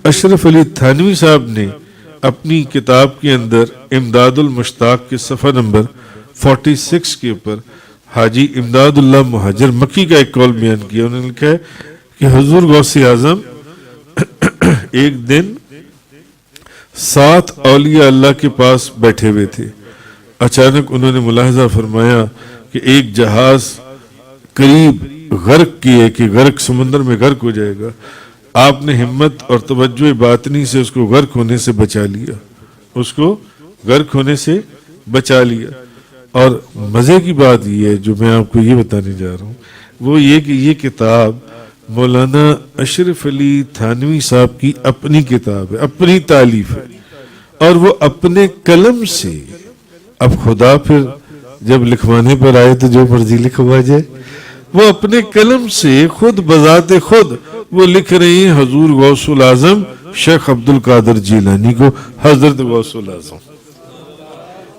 اشرف علی تھانوی صاحب نے اپنی کتاب کے اندر امداد المشتاق کے صفحہ نمبر 46 کے اوپر حاجی امداد اللہ مہاجر مکی کا ایک قول بیان کیا. انہوں نے لکھا ہے کہ حضور غوث اعظم ایک دن 7 اولیاء اللہ کے پاس بیٹھے ہوئے تھے. اچانک انہوں نے ملاحظہ فرمایا کہ ایک جہاز قریب غرق کی ہے کہ غرق سمندر میں غرق ہو جائے گا. آپ نے ہمت اور توجہ باطنی سے اس کو غرق ہونے سے بچا لیا, اس کو غرق ہونے سے بچا لیا. اور مزے کی بات یہ ہے جو میں آپ کو یہ بتانے جا رہا ہوں, وہ یہ کہ یہ کتاب مولانا اشرف علی تھانوی صاحب کی اپنی کتاب ہے, اپنی تالیف ہے, اور وہ اپنے قلم سے. اب خدا پھر جب لکھوانے پر آئے تو جو مرضی لکھوا جائے. وہ اپنے قلم سے خود بذات خود وہ لکھ رہے ہیں حضور غوث الاعظم شیخ عبد القادر جیلانی کو حضرت غوث الاعظم,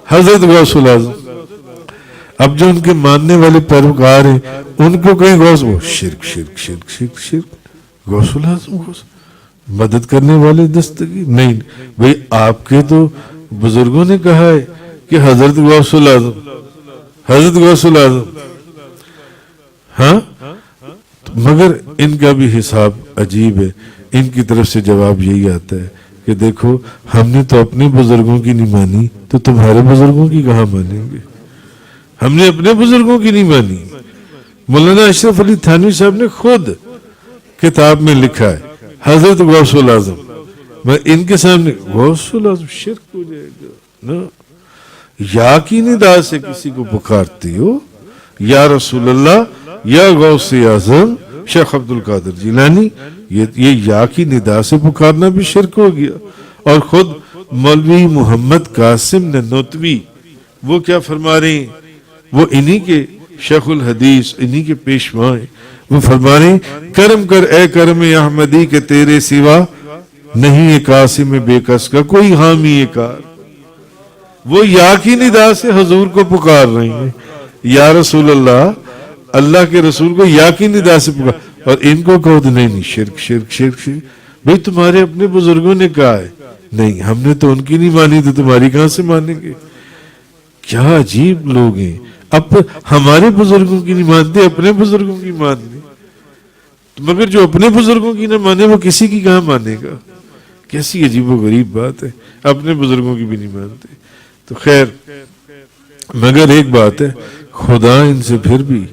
حضرت غوث الاعظم. اب جو ان کے ماننے والے پیروکار ہیں ان کو کہیں غوث, وہ شرک شرک شرک شرک شرک, غوث الاعظم غوث مدد کرنے والے دستگیر نہیں. بھئی آپ کے تو بزرگوں نے کہا ہے کہ حضرت غوث الاعظم, حضرت غوث الاعظم. ہاں, مگر ان کا بھی حساب عجیب ہے. ان کی طرف سے جواب یہی آتا ہے کہ دیکھو ہم نے تو اپنے بزرگوں کی نہیں مانی تو تمہارے بزرگوں کی کہاں مانیں گے. ہم نے اپنے بزرگوں کی نہیں مانی. مولانا اشرف علی تھانوی صاحب نے خود کتاب میں لکھا ہے حضرت غوث الاعظم. میں ان کے سامنے غوث الاعظم شرک ہو جائے گا نا. یا کی ندا سے کسی کو پکارتی ہو یا رسول اللہ یا غوث اعظم شیخ عبد القادر جیلانی, یہ یا کی ندا سے پکارنا بھی شرک ہو گیا. اور خود مولوی محمد قاسم ننوتوی وہ کیا فرما رہے ہیں, وہ انہی کے شیخ الحدیث انہی کے پیشوا ہیں. وہ فرما رہے ہیں کرم کر اے کرم احمدی کہ تیرے سوا نہیں ہے قاسم بے کس کا کوئی حامی کار. وہ یا کی ندا سے حضور کو پکار رہے ہیں, یا رسول اللہ, اللہ کے رسول کو یا کی ندا سے پکار. اور ان کو کہو تو نہیں شرک شرک شرک شرک. بھئی تمہارے اپنے بزرگوں نے کہا ہے, نہیں ہم نے تو ان کی نہیں مانی تو تمہاری کہاں سے مانیں گے. کیا عجیب لوگ ہیں. اب ہمارے بزرگوں کی نہیں مانتے, اپنے بزرگوں کی مان لیں. مگر جو اپنے بزرگوں کی نہ مانے وہ کسی کی کہاں مانے گا. کیسی عجیب و غریب بات ہے, اپنے بزرگوں کی بھی نہیں مانتے. تو خیر, مگر ایک بات ہے, خدا ان سے پھر بھی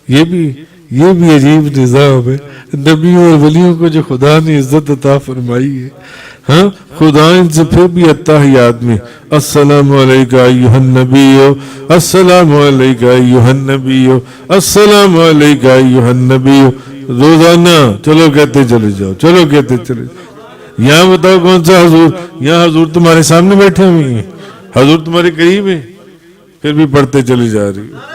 یہ بھی عجیب نظام ہے. نبیوں اور ولیوں کو جو خدا نے عزت عطا فرمائی ہے, ہاں, خدا ان سے پھر بھی التحیات میں السلام علیکہ ایھا النبی, السلام علیکہ ایھا النبی, السلام علیکہ ایھا النبی, روزانہ چلو کہتے چلے جاؤ, چلو کہتے چلے جاؤ. یہاں بتاؤ کون سا حضور, یہاں حضور تمہارے سامنے بیٹھے ہوئے ہیں, حضور تمہارے قریب ہیں, پھر بھی پڑھتے چلے جا رہی ہو.